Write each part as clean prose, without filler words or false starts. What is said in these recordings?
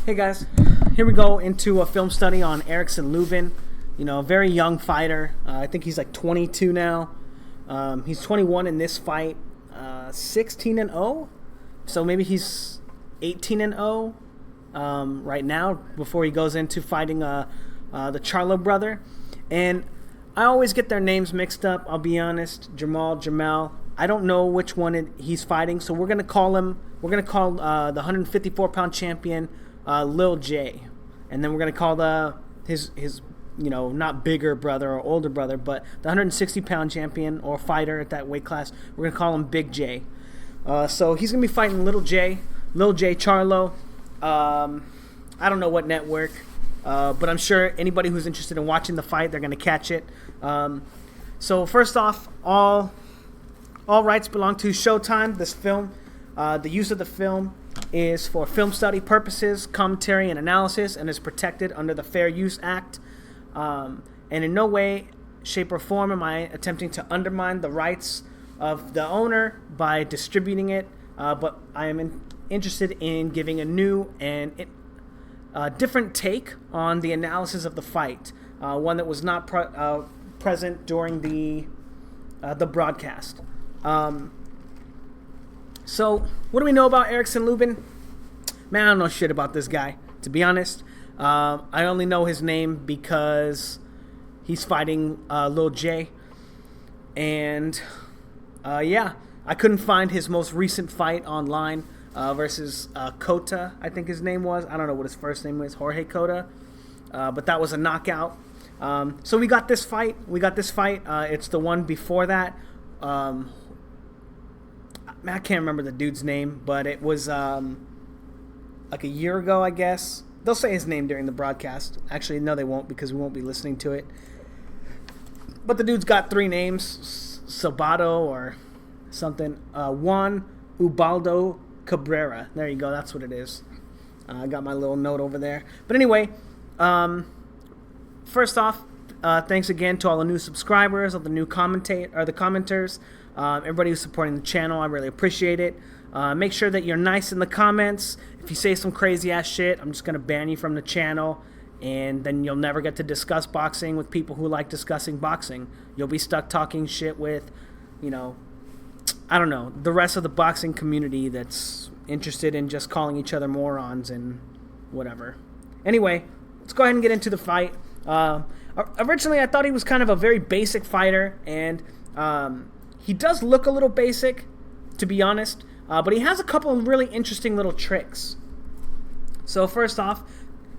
Hey guys, here we go into a film study on Erickson Lubin. You know, a very young fighter. I think he's like 22 now. He's 21 in this fight. 16-0, so maybe he's 18-0 right now before he goes into fighting the Charlo brother. And I always get their names mixed up. I'll be honest. Jermell. I don't know which one he's fighting, so we're gonna call the 154-pound champion Lil J, and then we're gonna call his not bigger brother or older brother, but the 160-pound champion or fighter at that weight class, we're gonna call him Big J. So he's gonna be fighting Lil J Charlo. I don't know what network, but I'm sure anybody who's interested in watching the fight, they're gonna catch it. So first off, all rights belong to Showtime. This film, the use of the film is for film study purposes, commentary, and analysis, and is protected under the Fair Use Act. And in no way, shape, or form am I attempting to undermine the rights of the owner by distributing it, but I am interested in giving a new and different take on the analysis of the fight, one that was not present during the broadcast. So, what do we know about Erickson Lubin? Man, I don't know shit about this guy, to be honest. I only know his name because he's fighting Lil J. And, I couldn't find his most recent fight online versus Cota, I think his name was. I don't know what his first name was, Jorge Cota. But that was a knockout. So we got this fight. It's the one before that. I can't remember the dude's name, but it was like a year ago, I guess. They'll say his name during the broadcast. Actually, no, they won't, because we won't be listening to it. But the dude's got three names, Sabato or something. Juan, Ubaldo, Cabrera. There you go. That's what it is. I got my little note over there. But anyway, first off, thanks again to all the new subscribers, all the new commenters. Everybody who's supporting the channel, I really appreciate it. Make sure that you're nice in the comments. If you say some crazy ass shit, I'm just gonna ban you from the channel, and then you'll never get to discuss boxing with people who like discussing boxing. You'll be stuck talking shit with, I don't know, the rest of the boxing community that's interested in just calling each other morons and whatever. Anyway, let's go ahead and get into the fight. Originally, I thought he was kind of a very basic fighter, and he does look a little basic, to be honest, but he has a couple of really interesting little tricks. So first off,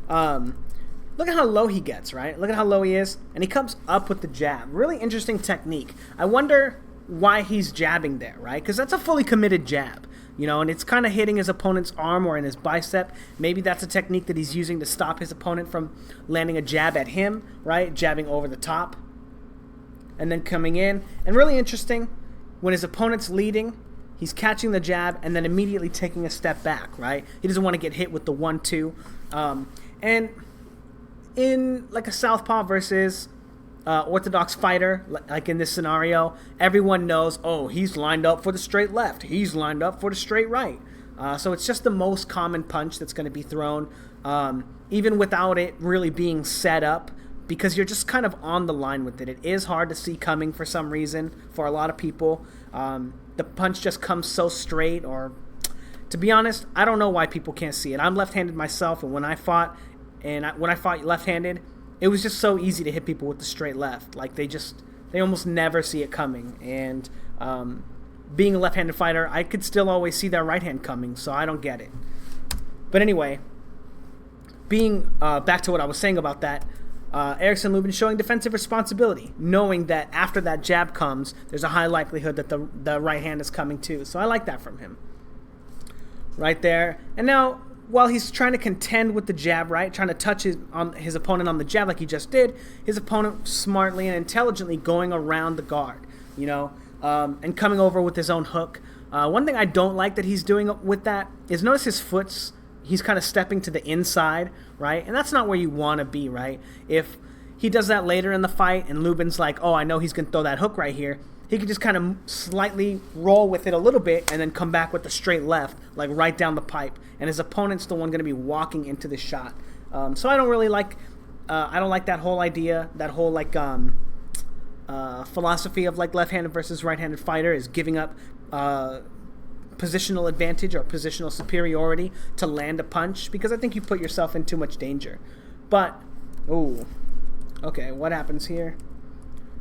look at how low he gets, right? Look at how low he is, and he comes up with the jab. Really interesting technique. I wonder why he's jabbing there, right? Because that's a fully committed jab, and it's kind of hitting his opponent's arm or in his bicep. Maybe that's a technique that he's using to stop his opponent from landing a jab at him, right? Jabbing over the top and then coming in. And really interesting, when his opponent's leading, he's catching the jab and then immediately taking a step back, right? He doesn't want to get hit with the 1-2. And in like a southpaw versus orthodox fighter, like in this scenario, everyone knows, oh, he's lined up for the straight left. He's lined up for the straight right. So it's just the most common punch that's going to be thrown, even without it really being set up, because you're just kind of on the line with it. It is hard to see coming for some reason for a lot of people. The punch just comes so straight, or to be honest, I don't know why people can't see it. I'm left-handed myself, and when I fought left-handed, it was just so easy to hit people with the straight left. Like they almost never see it coming. And being a left-handed fighter, I could still always see their right hand coming, so I don't get it. But anyway, being back to what I was saying about that, Erickson Lubin showing defensive responsibility, knowing that after that jab comes, there's a high likelihood that the right hand is coming too. So I like that from him. Right there. And now, while he's trying to contend with the jab, right, trying to touch his opponent on the jab like he just did, his opponent smartly and intelligently going around the guard, and coming over with his own hook. One thing I don't like that he's doing with that is notice his foot's, he's kind of stepping to the inside, right? And that's not where you want to be, right? If he does that later in the fight and Lubin's like, oh, I know he's going to throw that hook right here, he could just kind of slightly roll with it a little bit and then come back with the straight left, like right down the pipe. And his opponent's the one going to be walking into the shot. So I don't really like, I don't like that whole idea, that whole like philosophy of like left-handed versus right-handed fighter is giving up positional advantage or positional superiority to land a punch, because I think you put yourself in too much danger. But, oh, okay, what happens here?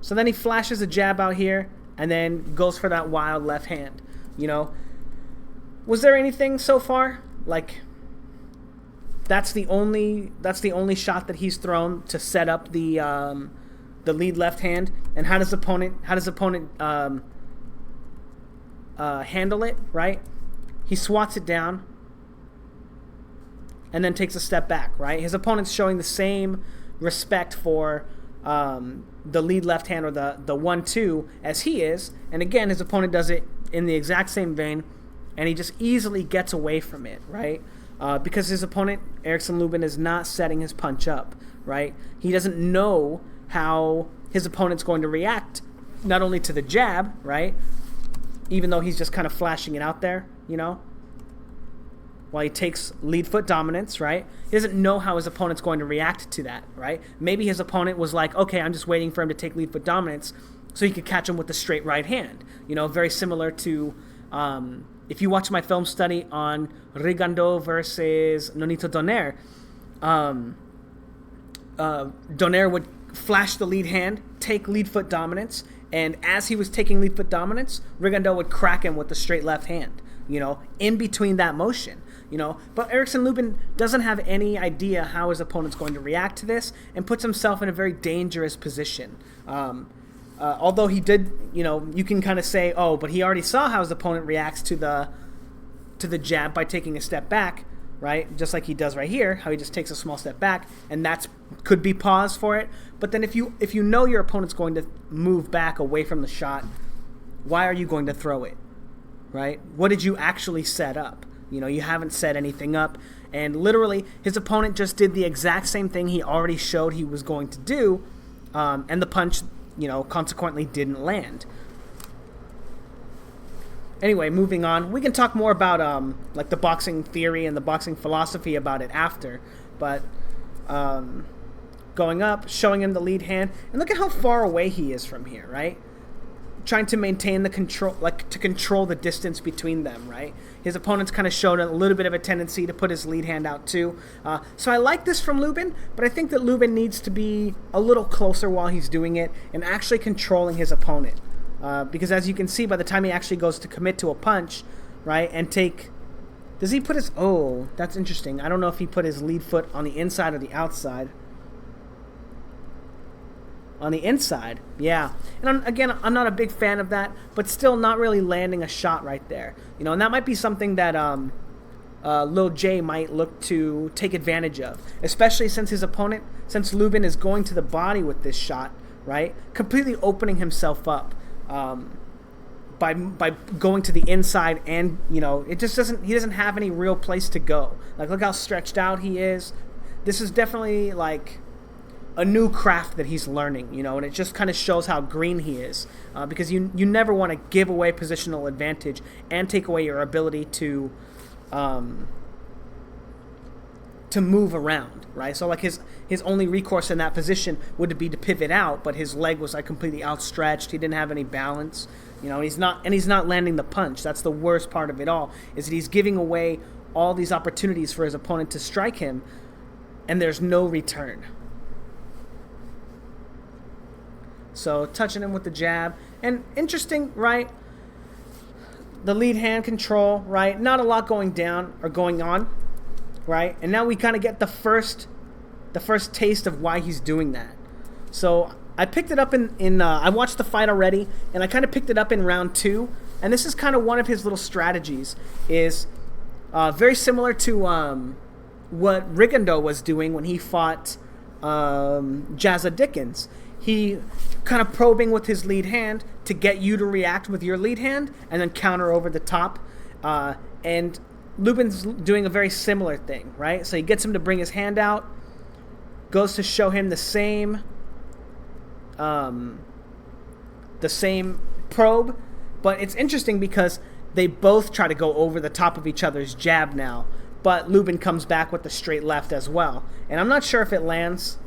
So then he flashes a jab out here and then goes for that wild left hand. You know, was there anything so far? Like, that's the only shot that he's thrown to set up the lead left hand. And how does opponent handle it? Right? He swats it down and then takes a step back. Right? His opponent's showing the same respect for the lead left hand or the 1-2 as he is, and again his opponent does it in the exact same vein, and he just easily gets away from it, right? Because his opponent Erickson Lubin is not setting his punch up, right? He doesn't know how his opponent's going to react, not only to the jab, right, even though he's just kind of flashing it out there, you know, while he takes lead foot dominance, right? He doesn't know how his opponent's going to react to that, right? Maybe his opponent was like, okay, I'm just waiting for him to take lead foot dominance so he could catch him with the straight right hand. You know, very similar to, if you watch my film study on Rigondeaux versus Nonito Donaire, Donaire would flash the lead hand, take lead foot dominance, and as he was taking lead foot dominance, Rigondeaux would crack him with the straight left hand, you know, in between that motion. You know, but Erickson Lubin doesn't have any idea how his opponent's going to react to this and puts himself in a very dangerous position. Although he did, you know, you can kind of say, oh, but he already saw how his opponent reacts to the jab by taking a step back, right? Just like he does right here, how he just takes a small step back, and that's could be pause for it. But then if you know your opponent's going to move back away from the shot, why are you going to throw it, right? What did you actually set up? You know, you haven't set anything up, and literally his opponent just did the exact same thing he already showed he was going to do, and the punch, you know, consequently didn't land. Anyway, moving on. We can talk more about like the boxing theory and the boxing philosophy about it after, but going up, showing him the lead hand, and look at how far away he is from here, right? Trying to maintain the control, like to control the distance between them, right? His opponent's kind of showed a little bit of a tendency to put his lead hand out too. So I like this from Lubin, but I think that Lubin needs to be a little closer while he's doing it and actually controlling his opponent. Because as you can see, by the time he actually goes to commit to a punch, right, and take... Does he put his... Oh, that's interesting. I don't know if he put his lead foot on the inside or the outside. On the inside, yeah. And again, I'm not a big fan of that, but still not really landing a shot right there. You know, and that might be something that Lil J might look to take advantage of, especially since his opponent, since Lubin is going to the body with this shot, right? Completely opening himself up by going to the inside, and you know, it just doesn't. He doesn't have any real place to go. Like, look how stretched out he is. This is definitely like a new craft that he's learning, you know, and it just kind of shows how green he is, because you never want to give away positional advantage and take away your ability to move around, right? So like his only recourse in that position would be to pivot out, but his leg was like completely outstretched. He didn't have any balance, you know. He's not landing the punch. That's the worst part of it all, is that he's giving away all these opportunities for his opponent to strike him, and there's no return. So touching him with the jab, and interesting, right? The lead hand control, right? Not a lot going down or going on, right? And now we kind of get the first taste of why he's doing that. So I picked it up in I watched the fight already, and I kind of picked it up in round 2, and this is kind of one of his little strategies. Is very similar to what Rigondeaux was doing when he fought Jazza Dickens. He kind of probing with his lead hand to get you to react with your lead hand and then counter over the top. And Lubin's doing a very similar thing, right? So he gets him to bring his hand out, goes to show him the same probe, but it's interesting because they both try to go over the top of each other's jab now, but Lubin comes back with the straight left as well. And I'm not sure if it lands.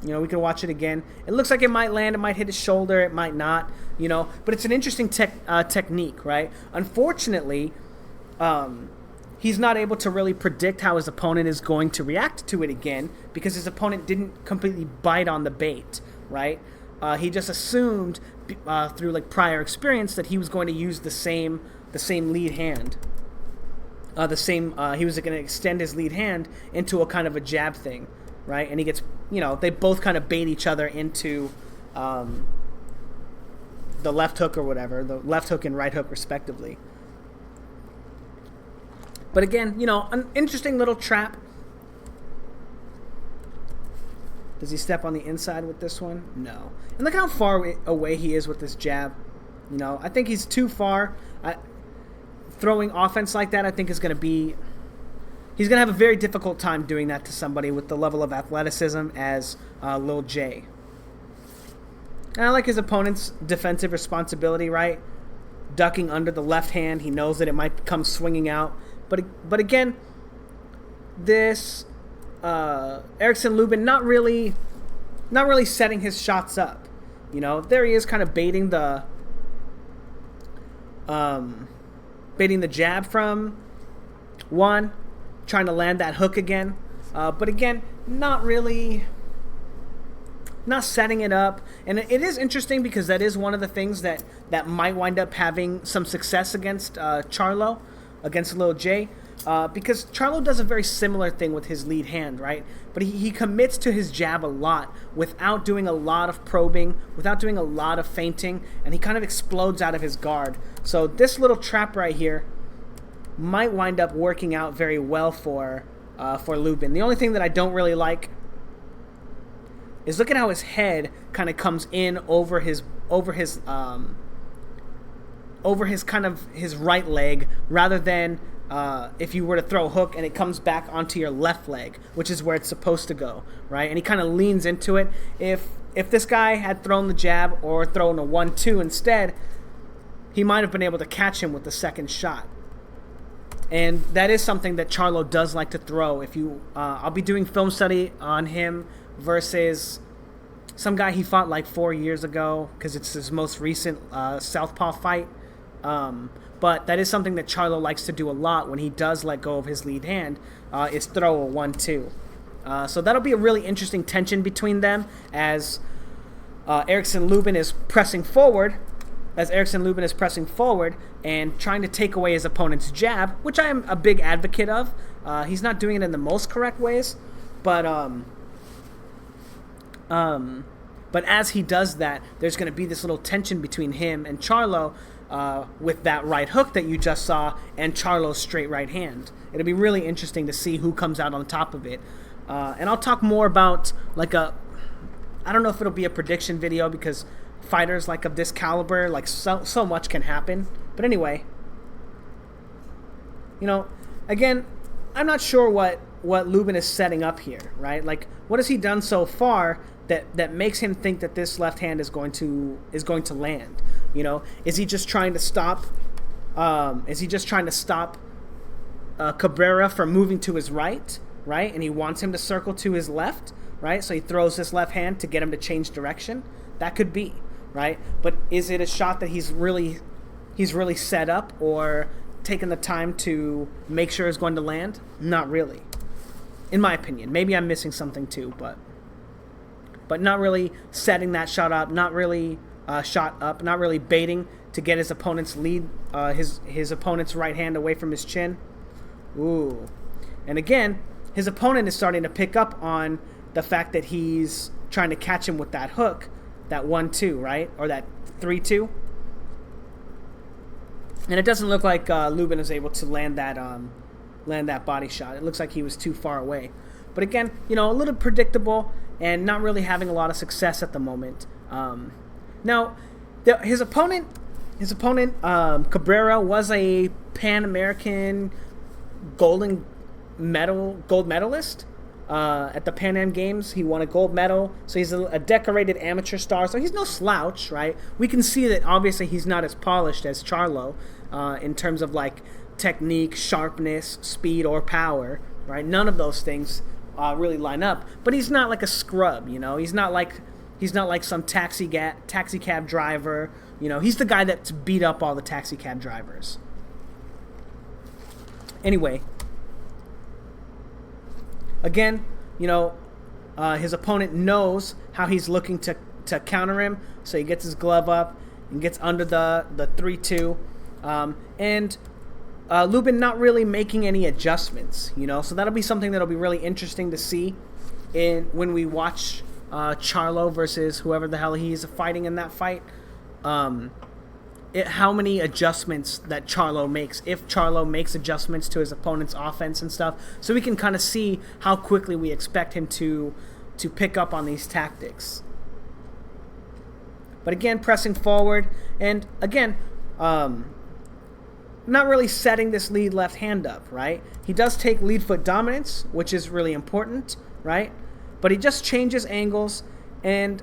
You know, we can watch it again. It looks like it might land. It might hit his shoulder. It might not, you know. But it's an interesting technique, right? Unfortunately, he's not able to really predict how his opponent is going to react to it again because his opponent didn't completely bite on the bait, right? He just assumed through like prior experience that he was going to use the same lead hand. He was going to extend his lead hand into a kind of a jab thing, right? And he gets, you know, they both kind of bait each other into the left hook or whatever, the left hook and right hook respectively. But again, you know, an interesting little trap. Does he step on the inside with this one? No. And look how far away he is with this jab. You know, I think he's too far. Throwing offense like that, I think, is going to be... He's going to have a very difficult time doing that to somebody with the level of athleticism as Lil J. And I like his opponent's defensive responsibility, right? Ducking under the left hand. He knows that it might come swinging out. But again, this Erickson Lubin not really setting his shots up. You know, there he is, kind of baiting the jab from Juan, trying to land that hook again. But again, not setting it up. And it is interesting because that is one of the things that might wind up having some success against Charlo, against Lil J. Because Charlo does a very similar thing with his lead hand, right? But he commits to his jab a lot without doing a lot of probing, without doing a lot of feinting, and he kind of explodes out of his guard. So this little trap right here might wind up working out very well for Lubin. The only thing that I don't really like is look at how his head kind of comes in over his kind of his right leg, rather than if you were to throw a hook and it comes back onto your left leg, which is where it's supposed to go, right? And he kind of leans into it. If this guy had thrown the jab or thrown a 1-2 instead, he might have been able to catch him with the second shot. And that is something that Charlo does like to throw. If you, I'll be doing film study on him versus some guy he fought like 4 years ago, because it's his most recent southpaw fight. But that is something that Charlo likes to do a lot when he does let go of his lead hand, is throw a 1-2. So that'll be a really interesting tension between them as Erickson Lubin is pressing forward. And trying to take away his opponent's jab, which I am a big advocate of. He's not doing it in the most correct ways, but as he does that, there's going to be this little tension between him and Charlo with that right hook that you just saw and Charlo's straight right hand. It'll be really interesting to see who comes out on top of it. And I'll talk more about I don't know if it'll be a prediction video because fighters like of this caliber, like so much can happen. But anyway, you know, again, I'm not sure what Lubin is setting up here, right? Like, what has he done so far that makes him think that this left hand is going to land? You know, is he just trying to stop? Cabrera from moving to his right, and he wants him to circle to his left, right? So he throws this left hand to get him to change direction. That could be, right? But is it a shot that he's really set up or taken the time to make sure is going to land? Not really, in my opinion. Maybe I'm missing something too, but not really setting that shot up, not really not really baiting to get his opponent's lead, his opponent's right hand away from his chin. Ooh, and again, his opponent is starting to pick up on the fact that he's trying to catch him with that hook, that 1-2, right, or that 3-2. And it doesn't look like Lubin is able to land that body shot. It looks like he was too far away. But again, you know, a little predictable and not really having a lot of success at the moment. Now, his opponent, Cabrera, was a Pan American gold medalist. at the Pan Am Games. He won a gold medal, so he's a decorated amateur star. So he's no slouch, right? We can see that obviously he's not as polished as Charlo in terms of like technique, sharpness, speed, or power, right? None of those things really line up. But he's not like a scrub, you know. He's not like some taxi cab driver. You know, he's the guy that's beat up all the taxi cab drivers. Anyway, again, you know, his opponent knows how he's looking to counter him, so he gets his glove up and gets under the 3-2. And Lubin not really making any adjustments, you know, so that'll be something that'll be really interesting to see when we watch Charlo versus whoever the hell he's fighting in that fight. How many adjustments that Charlo makes, if Charlo makes adjustments to his opponent's offense and stuff, so we can kind of see how quickly we expect him to pick up on these tactics. But again, pressing forward, and again, not really setting this lead left hand up, right? He does take lead foot dominance, which is really important, right? But he just changes angles and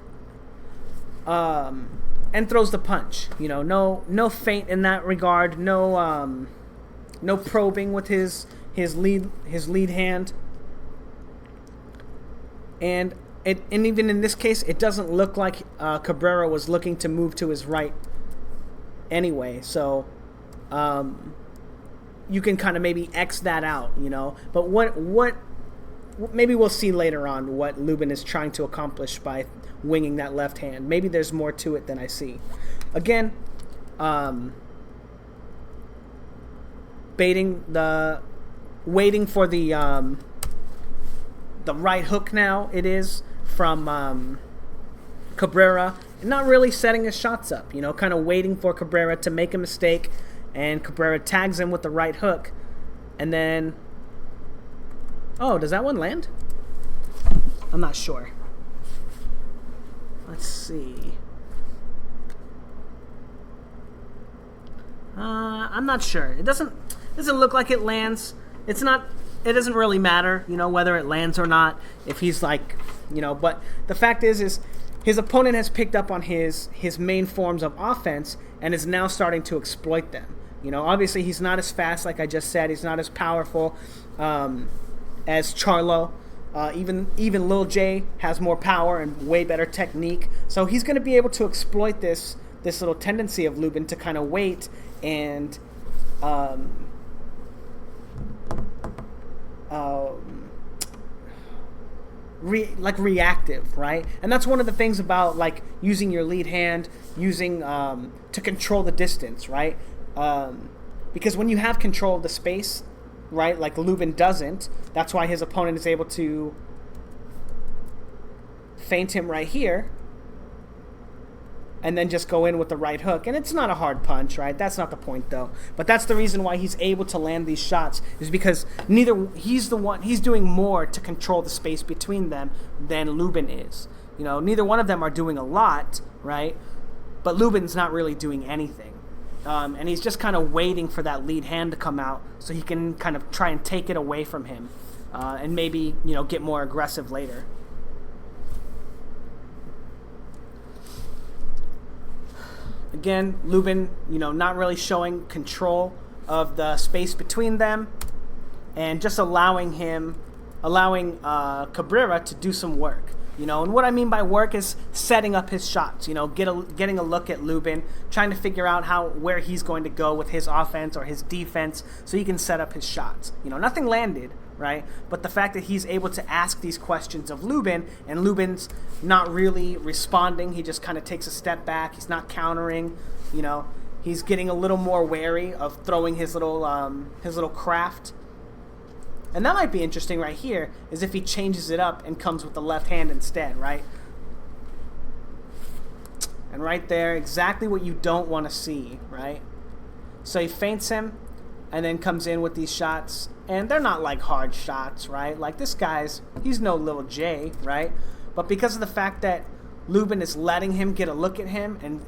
throws the punch. You know, no feint in that regard. No probing with his lead hand. And even in this case, it doesn't look like Cabrera was looking to move to his right anyway. So you can kind of maybe X that out, you know. But what maybe we'll see later on what Lubin is trying to accomplish by winging that left hand. Maybe there's more to it than I see. Again, waiting for the right hook now it is from Cabrera, and not really setting his shots up, you know, kind of waiting for Cabrera to make a mistake, and Cabrera tags him with the right hook, and then, oh, does that one land? I'm not sure. Let's see. I'm not sure. It doesn't look like it lands. It doesn't really matter, you know, whether it lands or not, if he's like, you know, but the fact is his opponent has picked up on his main forms of offense and is now starting to exploit them. You know, obviously he's not as fast, like I just said. He's not as powerful as Charlo. Even Lil J has more power and way better technique. So he's going to be able to exploit this little tendency of Lubin to kind of wait and reactive, right? And that's one of the things about like using your lead hand, using to control the distance, right? Because when you have control of the space, right, like Lubin doesn't, that's why his opponent is able to feint him right here and then just go in with the right hook. And it's not a hard punch, right? That's not the point though. But that's the reason why he's able to land these shots, is because he's doing more to control the space between them than Lubin is. You know, neither one of them are doing a lot, right? But Lubin's not really doing anything. And he's just kind of waiting for that lead hand to come out so he can kind of try and take it away from him and maybe, you know, get more aggressive later. Again, Lubin, you know, not really showing control of the space between them and just allowing Cabrera to do some work. You know, and what I mean by work is setting up his shots, you know, getting a look at Lubin, trying to figure out where he's going to go with his offense or his defense so he can set up his shots. You know, nothing landed, right? But the fact that he's able to ask these questions of Lubin, and Lubin's not really responding, he just kind of takes a step back, he's not countering, you know, he's getting a little more wary of throwing his little craft. And that might be interesting right here, is if he changes it up and comes with the left hand instead, right? And right there, exactly what you don't want to see, right? So he feints him and then comes in with these shots. And they're not like hard shots, right? Like this he's no little J, right? But because of the fact that Lubin is letting him get a look at him,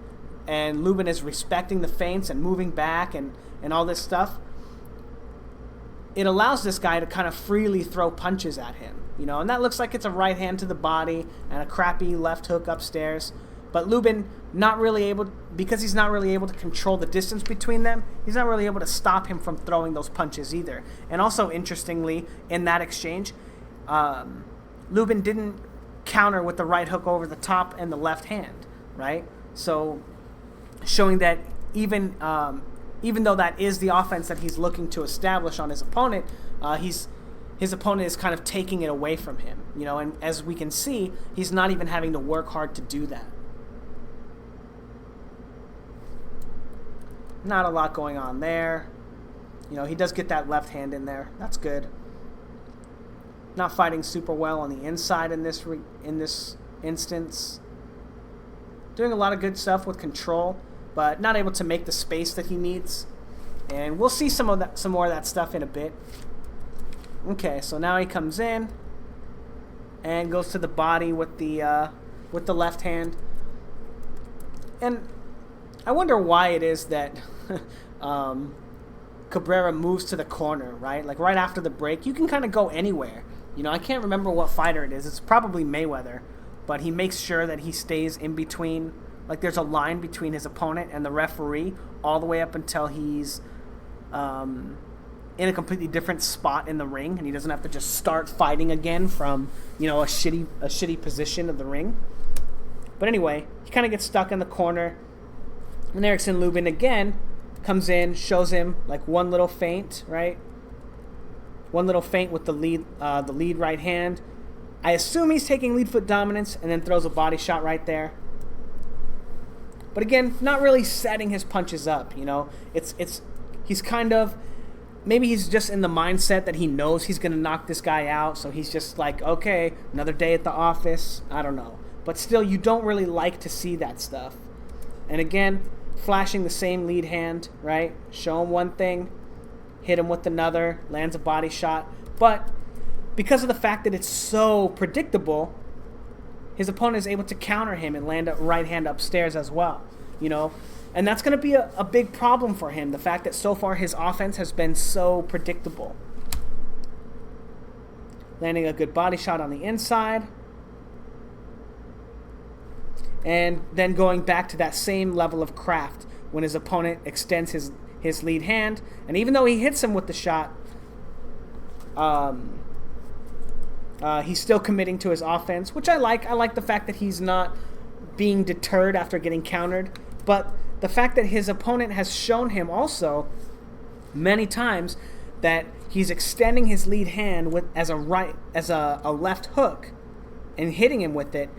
and Lubin is respecting the feints and moving back and all this stuff, it allows this guy to kind of freely throw punches at him, you know, and that looks like it's a right hand to the body and a crappy left hook upstairs. But Lubin because he's not really able to control the distance between them, he's not really able to stop him from throwing those punches either. And also, interestingly, in that exchange, Lubin didn't counter with the right hook over the top and the left hand, right? So showing that even though that is the offense that he's looking to establish on his opponent, his opponent is kind of taking it away from him, you know, and as we can see, he's not even having to work hard to do that. Not a lot going on there. You know, he does get that left hand in there. That's good. Not fighting super well on the inside in this instance. Doing a lot of good stuff with control, but not able to make the space that he needs. And we'll see some more of that stuff in a bit. Okay, so now he comes in and goes to the body with the left hand. And I wonder why it is that Cabrera moves to the corner, right? Like right after the break, you can kind of go anywhere. You know, I can't remember what fighter it is. It's probably Mayweather, but he makes sure that he stays in between. Like there's a line between his opponent and the referee all the way up until he's in a completely different spot in the ring, and he doesn't have to just start fighting again from, you know, a shitty position of the ring. But anyway, he kind of gets stuck in the corner. And Erickson Lubin again comes in, shows him like one little feint, right? One little feint with the lead right hand. I assume he's taking lead foot dominance and then throws a body shot right there. But again, not really setting his punches up, you know. He's kind of, maybe he's just in the mindset that he knows he's going to knock this guy out, so he's just like, okay, another day at the office. I don't know. But still, you don't really like to see that stuff. And again, flashing the same lead hand, right? Show him one thing, hit him with another, lands a body shot. But because of the fact that it's so predictable, his opponent is able to counter him and land a right hand upstairs as well, you know? And that's going to be a big problem for him, the fact that so far his offense has been so predictable. Landing a good body shot on the inside. And then going back to that same level of craft when his opponent extends his lead hand. And even though he hits him with the shot, he's still committing to his offense, which I like. I like the fact that he's not being deterred after getting countered. But the fact that his opponent has shown him also many times that he's extending his lead hand as a left hook and hitting him with it,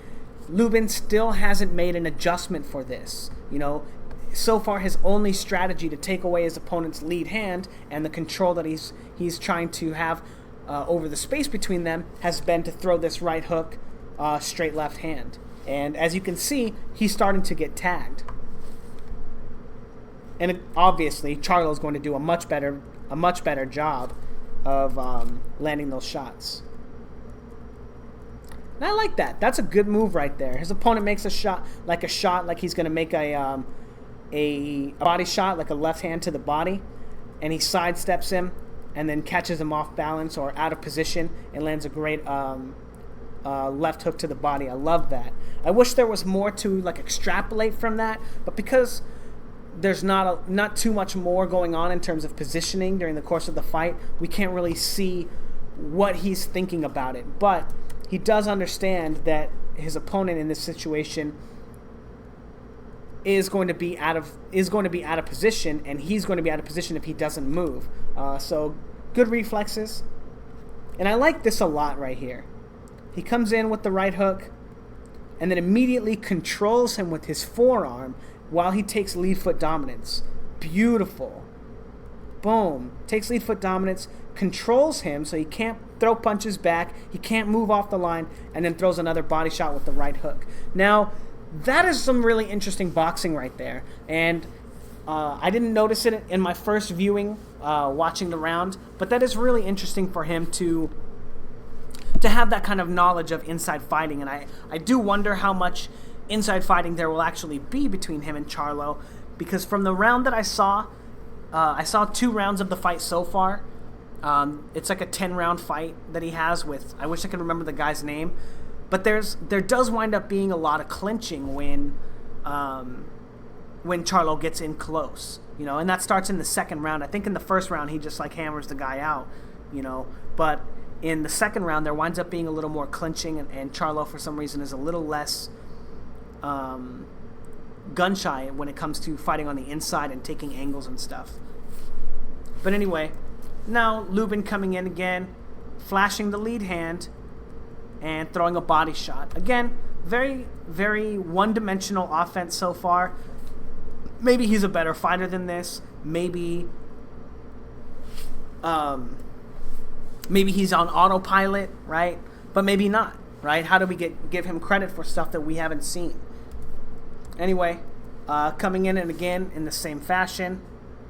Lubin still hasn't made an adjustment for this. You know, so far his only strategy to take away his opponent's lead hand and the control that he's trying to have over the space between them has been to throw this right hook, straight left hand. And as you can see, he's starting to get tagged. And obviously, Charlo is going to do a much better job of landing those shots. And I like that. That's a good move right there. His opponent makes a shot like he's going to make a body shot, like a left hand to the body, and he sidesteps him and then catches him off balance or out of position and lands a great left hook to the body. I love that. I wish there was more to like extrapolate from that, but because there's not too much more going on in terms of positioning during the course of the fight, we can't really see what he's thinking about it. But he does understand that his opponent in this situation is going to be out of position, and he's going to be out of position if he doesn't move. So good reflexes, and I like this a lot right here. He comes in with the right hook, and then immediately controls him with his forearm while he takes lead foot dominance. Beautiful. Boom. Takes lead foot dominance, controls him so he can't throw punches back, he can't move off the line, and then throws another body shot with the right hook. Now, that is some really interesting boxing right there. And I didn't notice it in my first viewing, watching the round, but that is really interesting for him to have that kind of knowledge of inside fighting. And I do wonder how much inside fighting there will actually be between him and Charlo, because from the round that I saw 2 rounds of the fight so far, It's like a 10-round fight that he has with, I wish I could remember the guy's name, but there does wind up being a lot of clinching when Charlo gets in close, you know, and that starts in the second round. I think in the first round he just like hammers the guy out, you know, but in the second round there winds up being a little more clinching, and Charlo for some reason is a little less gun shy when it comes to fighting on the inside and taking angles and stuff. But anyway, now Lubin coming in again, flashing the lead hand and throwing a body shot. Again, very, very one-dimensional offense so far. Maybe he's a better fighter than this. Maybe he's on autopilot, right? But maybe not, right? How do we give him credit for stuff that we haven't seen? Anyway, coming in and again in the same fashion,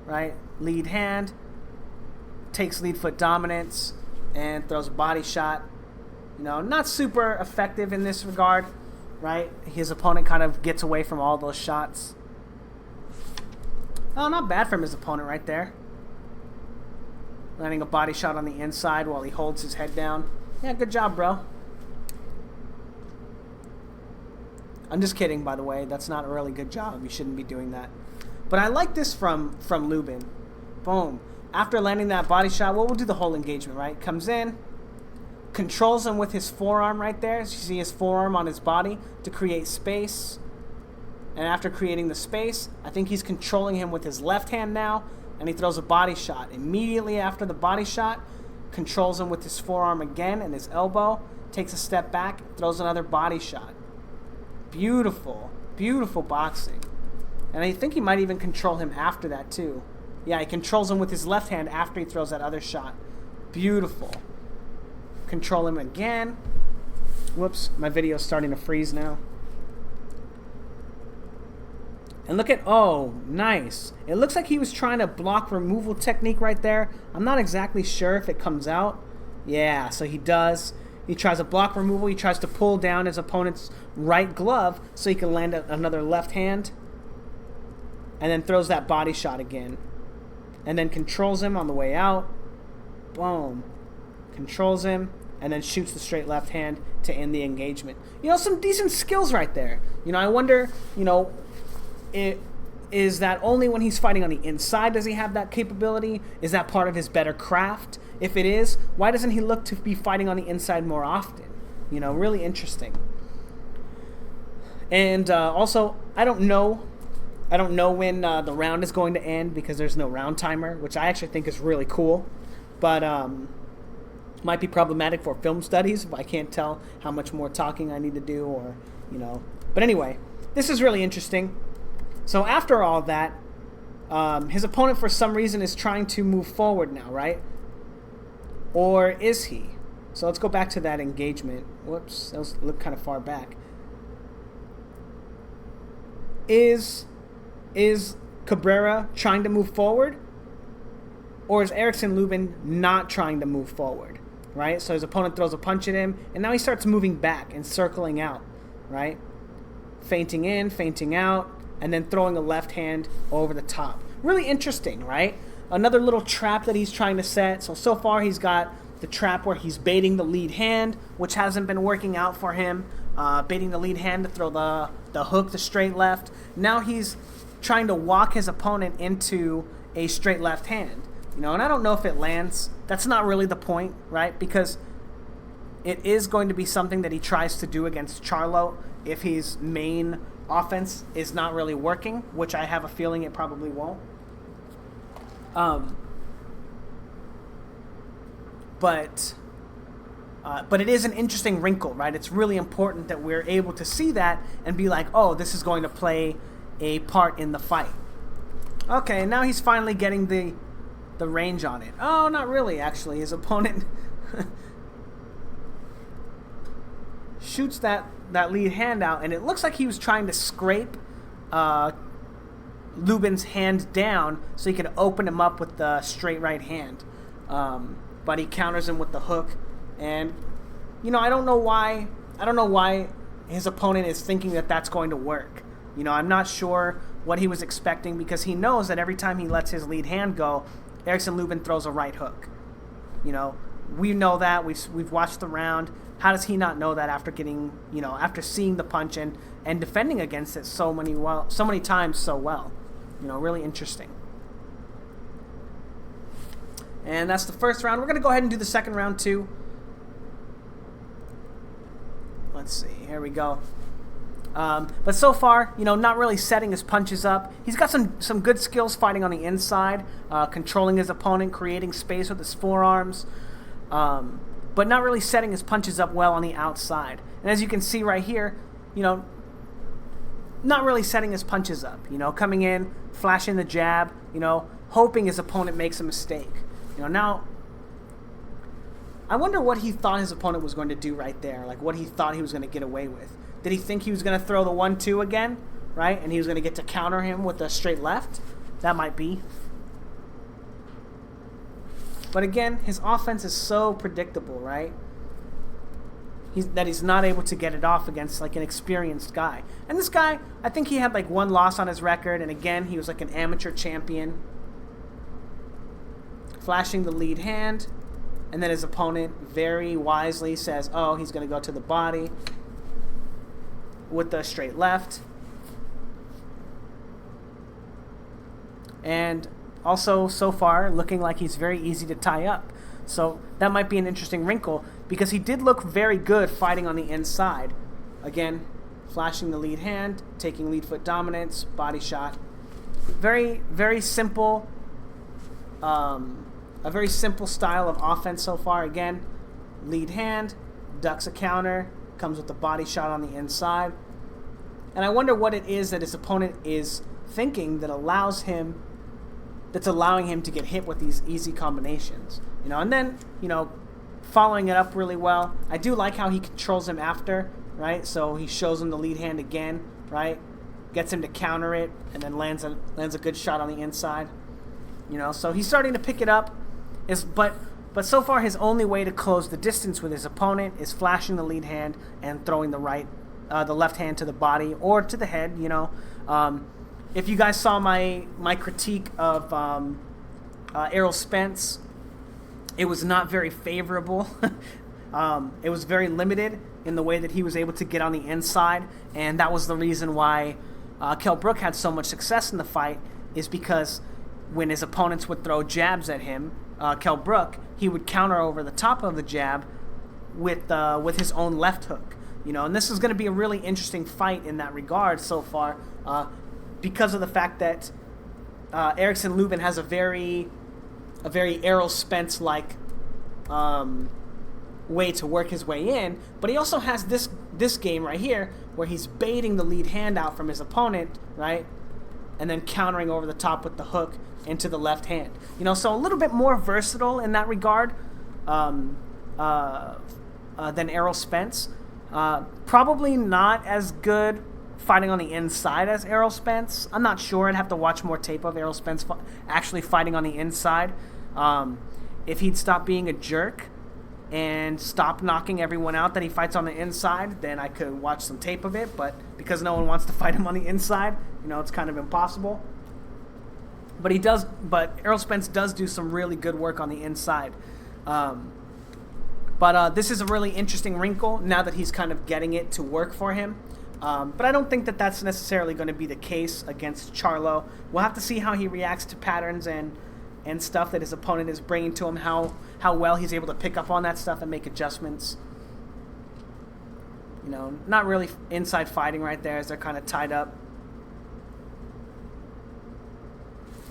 right? Lead hand, takes lead foot dominance, and throws a body shot. You know, not super effective in this regard, right? His opponent kind of gets away from all those shots. Oh, not bad from his opponent right there. Landing a body shot on the inside while he holds his head down. Yeah, good job, bro. I'm just kidding, by the way. That's not a really good job. You shouldn't be doing that. But I like this from Lubin. Boom. After landing that body shot, well, we'll do the whole engagement, right? Comes in, controls him with his forearm right there. So you see his forearm on his body to create space. And after creating the space, I think he's controlling him with his left hand now, and he throws a body shot. Immediately after the body shot, controls him with his forearm again and his elbow, takes a step back, throws another body shot. Beautiful, beautiful boxing. And I think he might even control him after that too. Yeah, he controls him with his left hand after he throws that other shot. Beautiful. Control him again. Whoops, my video's starting to freeze now. And look at, oh, nice. It looks like he was trying to block removal technique right there. I'm not exactly sure if it comes out. Yeah, so he does. He tries a block removal. He tries to pull down his opponent's right glove so he can land another left hand. And then throws that body shot again. And then controls him on the way out. Boom. Controls him. And then shoots the straight left hand to end the engagement. You know, some decent skills right there. You know, I wonder, you know, is that only when he's fighting on the inside does he have that capability? Is that part of his better craft? If it is, why doesn't he look to be fighting on the inside more often? You know, really interesting. And also, I don't know when the round is going to end because there's no round timer, which I actually think is really cool. But might be problematic for film studies if I can't tell how much more talking I need to do, or, you know. But anyway, this is really interesting. So after all that, his opponent for some reason is trying to move forward now, right? Or is he? So let's go back to that engagement. Whoops, that looked kind of far back. Is Cabrera trying to move forward? Or is Erickson Lubin not trying to move forward? Right? So his opponent throws a punch at him, and now he starts moving back and circling out, right? Feinting in, feinting out, and then throwing a left hand over the top. Really interesting, right? Another little trap that he's trying to set. So far he's got the trap where he's baiting the lead hand, which hasn't been working out for him. Baiting the lead hand to throw the hook, the straight left. Now he's trying to walk his opponent into a straight left hand. You know, and I don't know if it lands. That's not really the point, right? Because it is going to be something that he tries to do against Charlo if his main offense is not really working, which I have a feeling it probably won't. But it is an interesting wrinkle, right? It's really important that we're able to see that and be like, oh, this is going to play a part in the fight. Okay, now he's finally getting the range on it. Oh, not really, actually. His opponent shoots that lead hand out, and it looks like he was trying to scrape Lubin's hand down so he could open him up with the straight right hand. But he counters him with the hook, and you know, I don't know why his opponent is thinking that that's going to work. You know, I'm not sure what he was expecting, because he knows that every time he lets his lead hand go, Erickson Lubin throws a right hook. You know, we know that. We've watched the round. How does he not know that after getting, you know, after seeing the punch and defending against it so many times so well? You know, really interesting. And that's the first round. We're going to go ahead and do the second round too. Let's see. Here we go. But so far, you know, not really setting his punches up. He's got some good skills fighting on the inside, controlling his opponent, creating space with his forearms, but not really setting his punches up well on the outside. And as you can see right here, you know, not really setting his punches up. You know, coming in, flashing the jab, you know, hoping his opponent makes a mistake. You know, now, I wonder what he thought his opponent was going to do right there, like what he thought he was going to get away with. Did he think he was going to throw the 1-2 again, right? And he was going to get to counter him with a straight left? That might be. But again, his offense is so predictable, right? He's not able to get it off against like an experienced guy. And this guy, I think he had like 1 loss on his record, and again, he was like an amateur champion. Flashing the lead hand, and then his opponent very wisely says, oh, he's going to go to the body with the straight left. And also, so far, looking like he's very easy to tie up. So that might be an interesting wrinkle, because he did look very good fighting on the inside. Again, flashing the lead hand, taking lead foot dominance, body shot. Very, very simple. A very simple style of offense so far. Again, lead hand, ducks a counter, comes with the body shot on the inside. And I wonder what it is that his opponent is thinking that that's allowing him to get hit with these easy combinations. You know, and then, you know, following it up really well. I do like how he controls him after, right? So he shows him the lead hand again, right? Gets him to counter it, and then lands a good shot on the inside. You know, so he's starting to pick it up. But so far, his only way to close the distance with his opponent is flashing the lead hand and throwing the left hand to the body or to the head. You know, if you guys saw my critique of Errol Spence, it was not very favorable. It was very limited in the way that he was able to get on the inside, and that was the reason why Kell Brook had so much success in the fight, is because when his opponents would throw jabs at him, Kell Brook, he would counter over the top of the jab with his own left hook. You know, and this is going to be a really interesting fight in that regard so far, because of the fact that Erickson Lubin has a very Errol Spence-like way to work his way in, but he also has this game right here where he's baiting the lead hand out from his opponent, right, and then countering over the top with the hook into the left hand. You know, so a little bit more versatile in that regard than Errol Spence. Probably not as good fighting on the inside as Errol Spence. I'm not sure. I'd have to watch more tape of Errol Spence actually fighting on the inside. If he'd stop being a jerk and stop knocking everyone out that he fights on the inside, then I could watch some tape of it. But because no one wants to fight him on the inside, you know, it's kind of impossible. But Errol Spence does do some really good work on the inside. But this is a really interesting wrinkle now that he's kind of getting it to work for him. But I don't think that that's necessarily going to be the case against Charlo. We'll have to see how he reacts to patterns and stuff that his opponent is bringing to him, how well he's able to pick up on that stuff and make adjustments. You know, not really inside fighting right there as they're kind of tied up.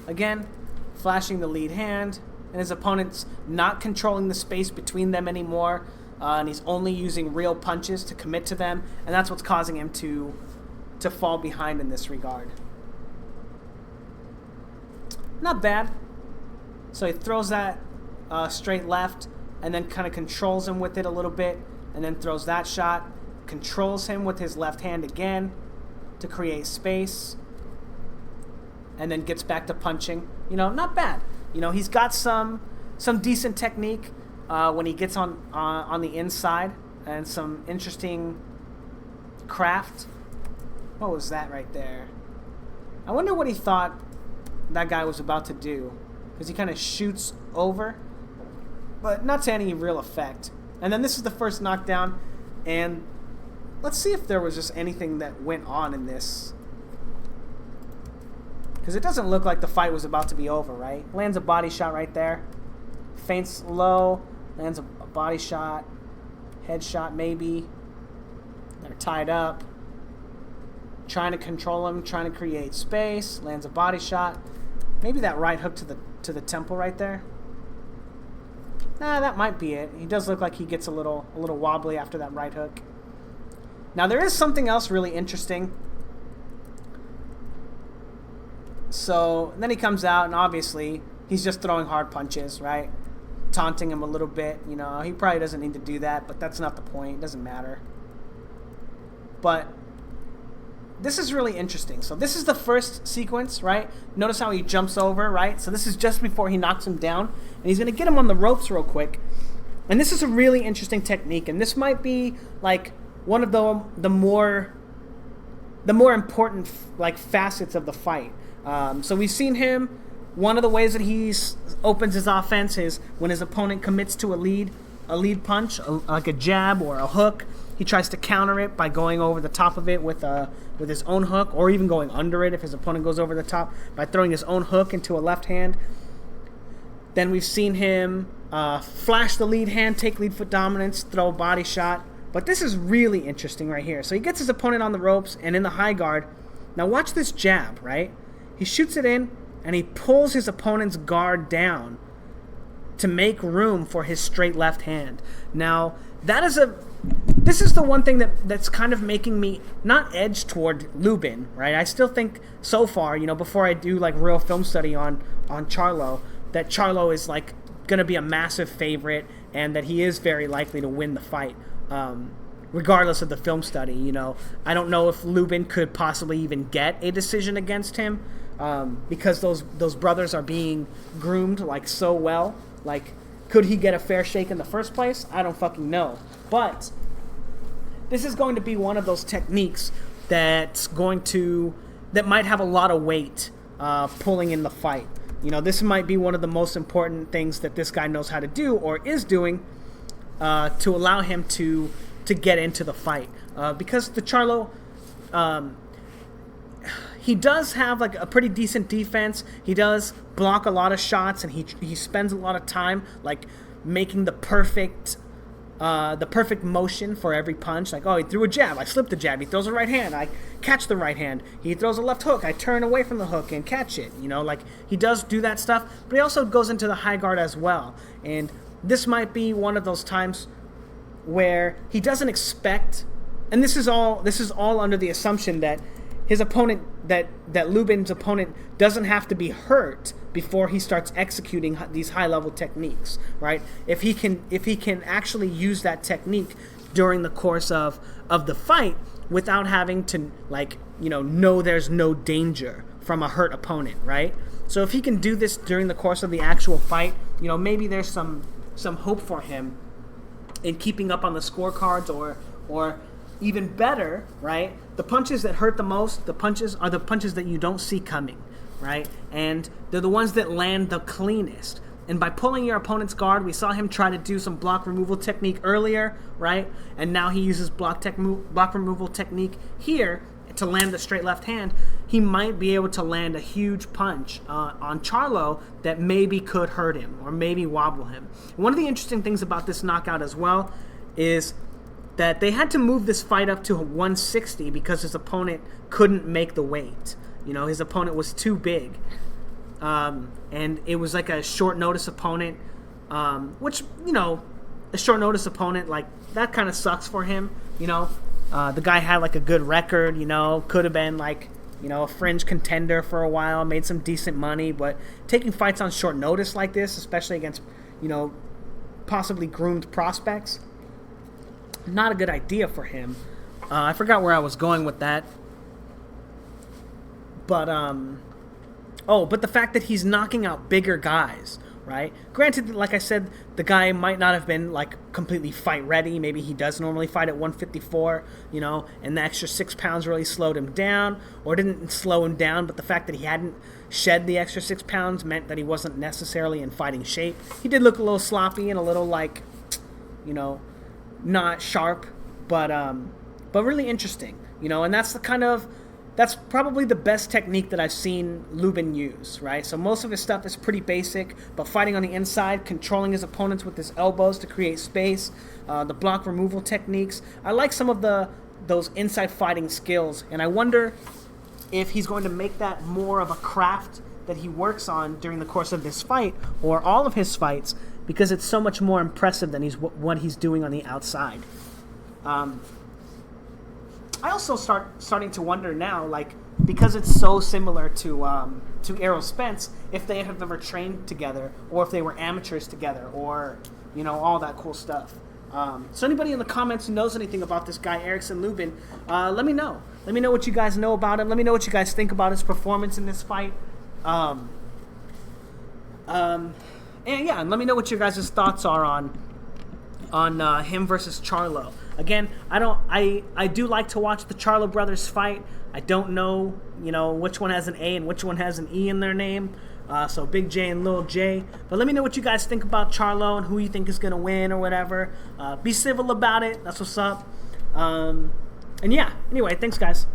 Again, flashing the lead hand, and his opponent's not controlling the space between them anymore, and he's only using real punches to commit to them, and that's what's causing him to fall behind in this regard. Not bad. So he throws that straight left, and then kind of controls him with it a little bit, and then throws that shot, controls him with his left hand again to create space, and then gets back to punching. You know, not bad. You know, he's got some decent technique when he gets on the inside, and some interesting craft. What was that right there? I wonder what he thought that guy was about to do, because he kind of shoots over. but not to any real effect. And then this is the first knockdown, and let's see if there was just anything that went on in this. Because it doesn't look like the fight was about to be over, right? Lands a body shot right there. Feints low, lands a body shot. Headshot maybe. They're tied up. Trying to control him, trying to create space. Lands a body shot. Maybe that right hook to the temple right there. Nah, that might be it. He does look like he gets a little wobbly after that right hook. Now there is something else really interesting. So then he comes out, and obviously he's just throwing hard punches, right? Taunting him a little bit. You know, he probably doesn't need to do that, but that's not the point. It doesn't matter. But this is really interesting. So this is the first sequence, right? Notice how he jumps over, right? So this is just before he knocks him down, and he's going to get him on the ropes real quick. And this is a really interesting technique, and this might be like one of the more important like facets of the fight. So we've seen him. One of the ways that he opens his offense is when his opponent commits to a lead punch, like a jab or a hook. He tries to counter it by going over the top of it with his own hook, or even going under it if his opponent goes over the top by throwing his own hook into a left hand. Then we've seen him flash the lead hand, take lead foot dominance, throw a body shot. But this is really interesting right here. So he gets his opponent on the ropes and in the high guard. Now watch this jab, right? He shoots it in, and he pulls his opponent's guard down to make room for his straight left hand. Now, this is the one thing that's kind of making me not edge toward Lubin, right? I still think so far, before I do like real film study on Charlo, that Charlo is like going to be a massive favorite, and that he is very likely to win the fight. Regardless of the film study, I don't know if Lubin could possibly even get a decision against him, because those brothers are being groomed like so well. Like, could he get a fair shake in the first place? I don't fucking know. But this is going to be one of those techniques that might have a lot of weight pulling in the fight. This might be one of the most important things that this guy knows how to do, or is doing, to allow him to get into the fight. Because the Charlo, he does have like a pretty decent defense. He does block a lot of shots, and he spends a lot of time like making the perfect motion for every punch. Like, oh, he threw a jab, I slipped the jab. He throws a right hand, I catch the right hand. He throws a left hook, I turn away from the hook and catch it. Like, he does do that stuff, but he also goes into the high guard as well. And this might be one of those times where he doesn't expect, and this is all under the assumption that his opponent, that Lubin's opponent doesn't have to be hurt before he starts executing these high-level techniques, right? If he can actually use that technique during the course of the fight without having to know there's no danger from a hurt opponent, right? So if he can do this during the course of the actual fight, maybe there's some hope for him in keeping up on the scorecards, or even better, right? The punches that hurt the most, the punches are the punches that you don't see coming, right? And they're the ones that land the cleanest. And by pulling your opponent's guard, we saw him try to do some block removal technique earlier, right? And now he uses block removal technique here to land the straight left hand. He might be able to land a huge punch on Charlo that maybe could hurt him or maybe wobble him. One of the interesting things about this knockout as well is that they had to move this fight up to 160 because his opponent couldn't make the weight. His opponent was too big. And it was like a short notice opponent, which, a short notice opponent, like, that kind of sucks for him. The guy had like a good record, could have been like, a fringe contender for a while, made some decent money, but taking fights on short notice like this, especially against, possibly groomed prospects, not a good idea for him. I forgot where I was going with that. But the fact that he's knocking out bigger guys, right? Granted, like I said, the guy might not have been like completely fight ready. Maybe he does normally fight at 154, you know, and the extra 6 pounds really slowed him down, or didn't slow him down, but the fact that he hadn't shed the extra 6 pounds meant that he wasn't necessarily in fighting shape. He did look a little sloppy and a little like, you know, not sharp, but really interesting, you know, and that's probably the best technique that I've seen Lubin use, right? So most of his stuff is pretty basic, but fighting on the inside, controlling his opponents with his elbows to create space, the block removal techniques. I like some of those inside fighting skills, and I wonder if he's going to make that more of a craft that he works on during the course of this fight, or all of his fights, because it's so much more impressive than what he's doing on the outside. I also starting to wonder now, like, because it's so similar to Errol Spence, if they have ever trained together, or if they were amateurs together, or, you know, all that cool stuff. So anybody in the comments who knows anything about this guy, Erickson Lubin, let me know. Let me know what you guys know about him. Let me know what you guys think about his performance in this fight. And yeah, and let me know what your guys' thoughts are on him versus Charlo. Again, I do like to watch the Charlo brothers fight. I don't know, you know, which one has an A and which one has an E in their name. So Big J and Lil J. But let me know what you guys think about Charlo and who you think is going to win or whatever. Be civil about it. That's what's up. And yeah, anyway, thanks guys.